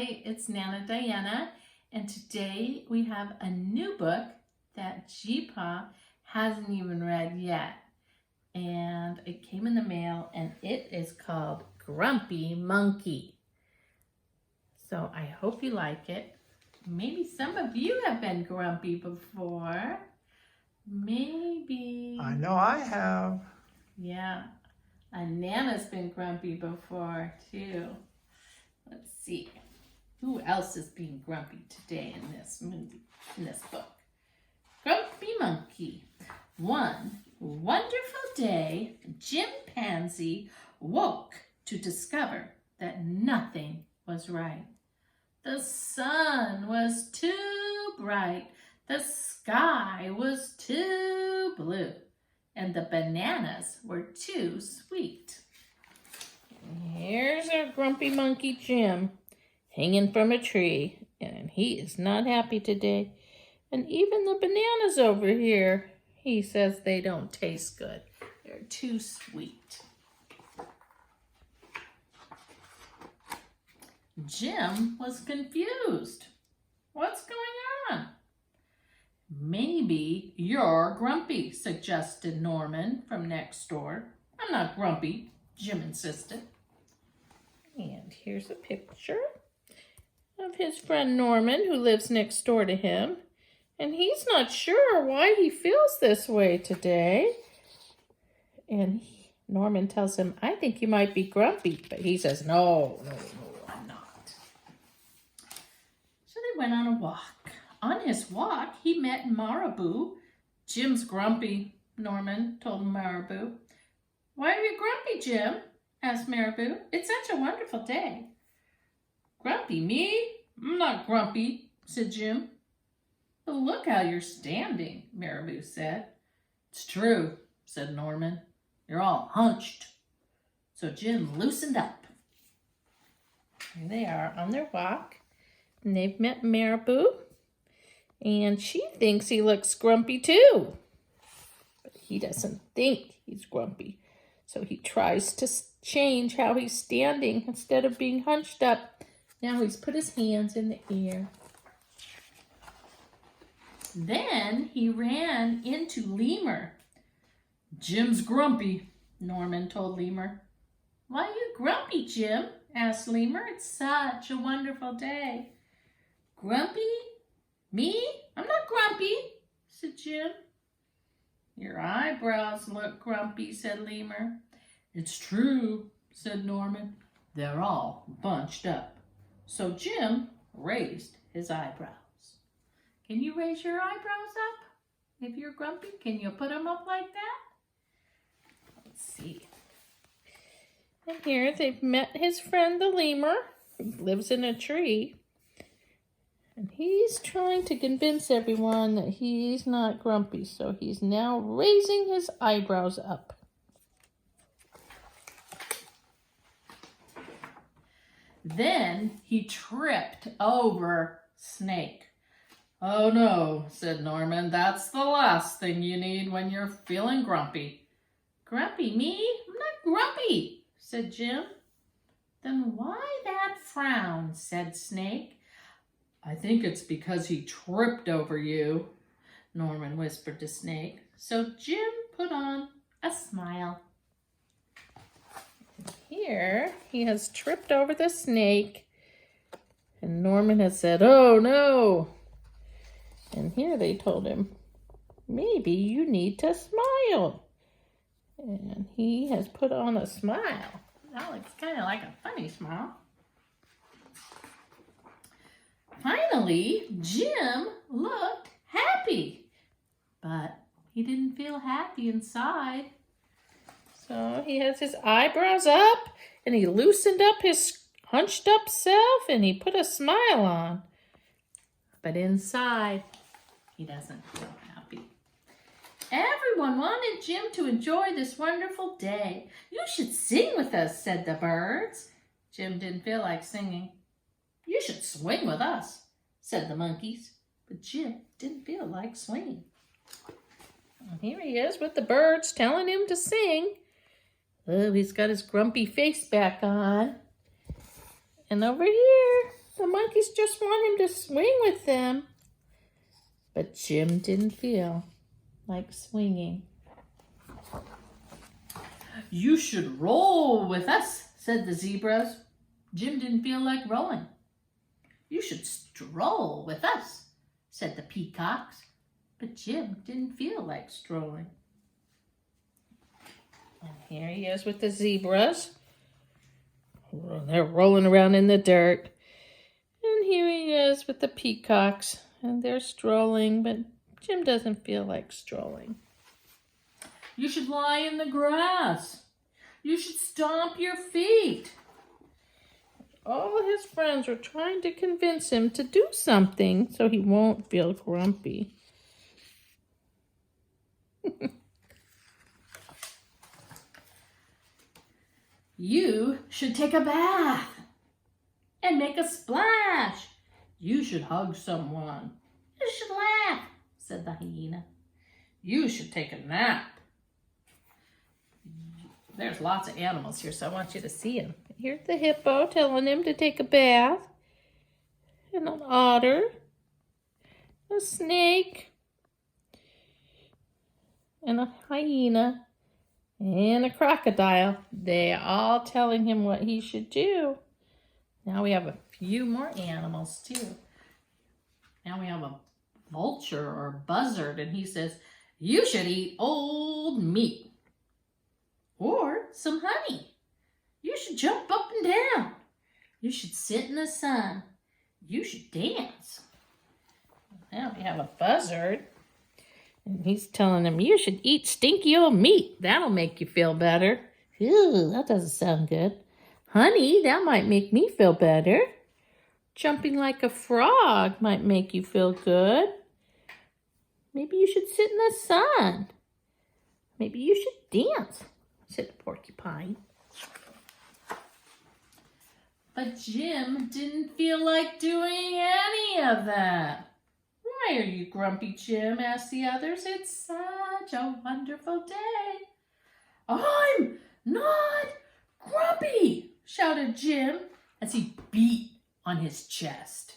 Hi, it's Nana Diana, and today we have a new book that G-Pa hasn't even read yet. And it came in the mail, and it is called Grumpy Monkey. So I hope you like it. Maybe some of you have been grumpy before. Maybe. I know I have. Yeah, and Nana's been grumpy before too. Let's see. Who else is being grumpy today in this movie, in this book? Grumpy Monkey. One wonderful day, Chimpanzee woke to discover that nothing was right. The sun was too bright, the sky was too blue, and the bananas were too sweet. Here's our grumpy monkey Jim, hanging from a tree, and he is not happy today. And even the bananas over here, he says they don't taste good. They're too sweet. Jim was confused. What's going on? Maybe you're grumpy, suggested Norman from next door. I'm not grumpy, Jim insisted. And here's a picture of his friend Norman, who lives next door to him. And he's not sure why he feels this way today. And Norman tells him, I think you might be grumpy. But he says, no, I'm not. So they went on a walk. On his walk, he met Marabou. Jim's grumpy, Norman told Marabou. Why are you grumpy, Jim? Asked Marabou. It's such a wonderful day. Grumpy, me? I'm not grumpy, said Jim. But look how you're standing, Marabou said. It's true, said Norman. You're all hunched. So Jim loosened up. Here they are on their walk. And they've met Marabou. And she thinks he looks grumpy too. But he doesn't think he's grumpy. So he tries to change how he's standing. Instead of being hunched up, now he's put his hands in the air. Then he ran into Lemur. Jim's grumpy, Norman told Lemur. Why are you grumpy, Jim? Asked Lemur. It's such a wonderful day. Grumpy? Me? I'm not grumpy, said Jim. Your eyebrows look grumpy, said Lemur. It's true, said Norman. They're all bunched up. So Jim raised his eyebrows. Can you raise your eyebrows up? If you're grumpy, can you put them up like that? Let's see. And here they've met his friend the lemur, who lives in a tree. And he's trying to convince everyone that he's not grumpy, so he's now raising his eyebrows up. Then he tripped over Snake. Oh no, said Norman, that's the last thing you need when you're feeling grumpy. Grumpy, me? I'm not grumpy, said Jim. Then why that frown, said Snake. I think it's because he tripped over you, Norman whispered to Snake. So Jim put on a smile. And here he has tripped over the snake, and Norman has said, oh no. And here they told him, maybe you need to smile. And he has put on a smile. That looks kind of like a funny smile. Finally, Jim looked happy, but he didn't feel happy inside. So he has his eyebrows up, and he loosened up his hunched up self, and he put a smile on. But inside, he doesn't feel happy. Everyone wanted Jim to enjoy this wonderful day. You should sing with us, said the birds. Jim didn't feel like singing. You should swing with us, said the monkeys. But Jim didn't feel like swinging. And here he is with the birds telling him to sing. Oh, he's got his grumpy face back on. And over here, The monkeys just want him to swing with them. But Jim didn't feel like swinging. You should roll with us, said the zebras. Jim didn't feel like rowing. You should stroll with us, said the peacocks. But Jim didn't feel like strolling. And here he is with the zebras. They're rolling around in the dirt. And here he is with the peacocks. And they're strolling, but Jim doesn't feel like strolling. You should lie in the grass. You should stomp your feet. All his friends are trying to convince him to do something so he won't feel grumpy. You should take a bath and make a splash. You should hug someone. You should laugh, said the hyena. You should take a nap. There's lots of animals here, so I want you to see them. Here's the hippo telling him to take a bath. And an otter. A snake. And a hyena. And a crocodile. They all telling him what he should do. Now we have a few more animals too. Now we have a vulture or buzzard, and he says, you should eat old meat. Or some honey. You should jump up and down. You should sit in the sun. You should dance. Now we have a buzzard. And he's telling him, you should eat stinky old meat. That'll make you feel better. Ew, that doesn't sound good. Honey, that might make me feel better. Jumping like a frog might make you feel good. Maybe you should sit in the sun. Maybe you should dance, said the porcupine. But Jim didn't feel like doing any of that. Why are you grumpy, Jim? Asked the others. It's such a wonderful day. I'm not grumpy, shouted Jim as he beat on his chest.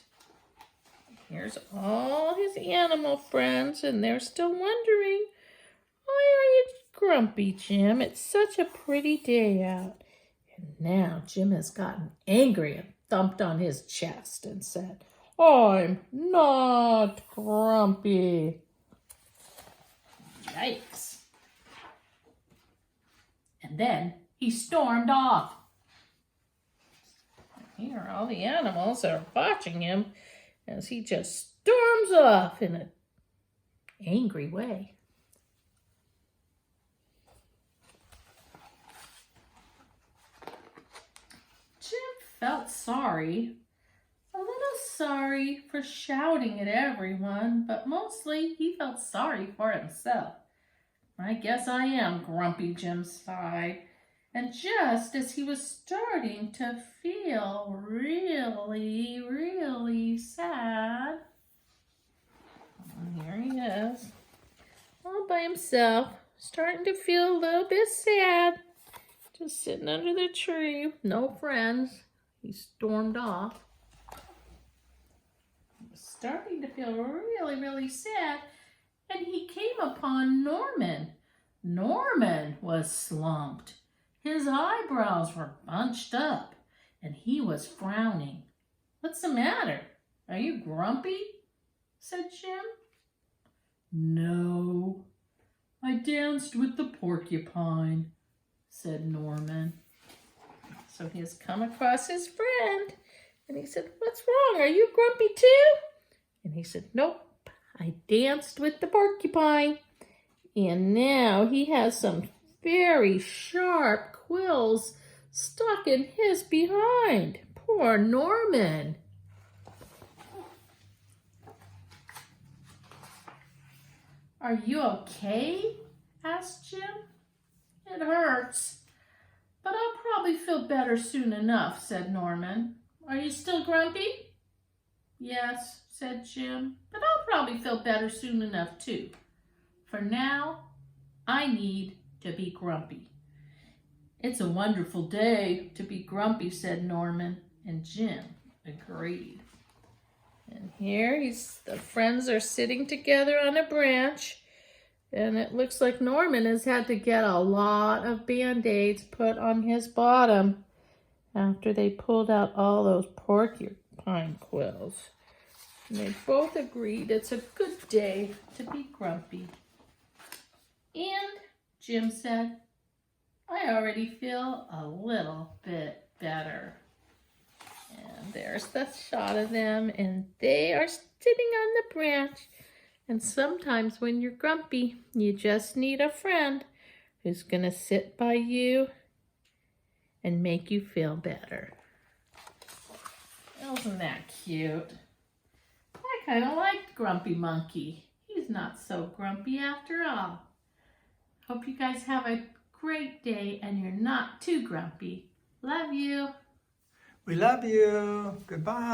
Here's all his animal friends, and they're still wondering, why are you grumpy, Jim? It's such a pretty day out. And now Jim has gotten angry and thumped on his chest and said, I'm not grumpy. Yikes. And then he stormed off. Here all the animals are watching him as he just storms off in an angry way. Jim felt sorry. A little sorry for shouting at everyone, but mostly he felt sorry for himself. I guess I am grumpy, Jim sighed. And just as he was starting to feel really, really sad, here he is, all by himself, starting to feel a little bit sad, just sitting under the tree, no friends. He stormed off. Starting to feel really, really sad, and he came upon Norman. Norman was slumped. His eyebrows were bunched up, and he was frowning. What's the matter? Are you grumpy? Said Jim. No, I danced with the porcupine, said Norman. So he has come across his friend, and he said, what's wrong? Are you grumpy too? And he said, nope, I danced with the porcupine. And now he has some very sharp quills stuck in his behind. Poor Norman. Are you okay? Asked Jim. It hurts, but I'll probably feel better soon enough, said Norman. Are you still grumpy? Yes, said Jim, but I'll probably feel better soon enough too. For now, I need to be grumpy. It's a wonderful day to be grumpy, said Norman, and Jim agreed. And here the friends are sitting together on a branch. And it looks like Norman has had to get a lot of Band-Aids put on his bottom after they pulled out all those porcupine quills. And they both agreed it's a good day to be grumpy. And Jim said, I already feel a little bit better. And there's the shot of them, and they are sitting on the branch. And sometimes when you're grumpy, you just need a friend who's going to sit by you and make you feel better. Isn't that cute? I kind of liked Grumpy Monkey. He's not so grumpy after all. Hope you guys have a great day and you're not too grumpy. Love you. We love you. Goodbye.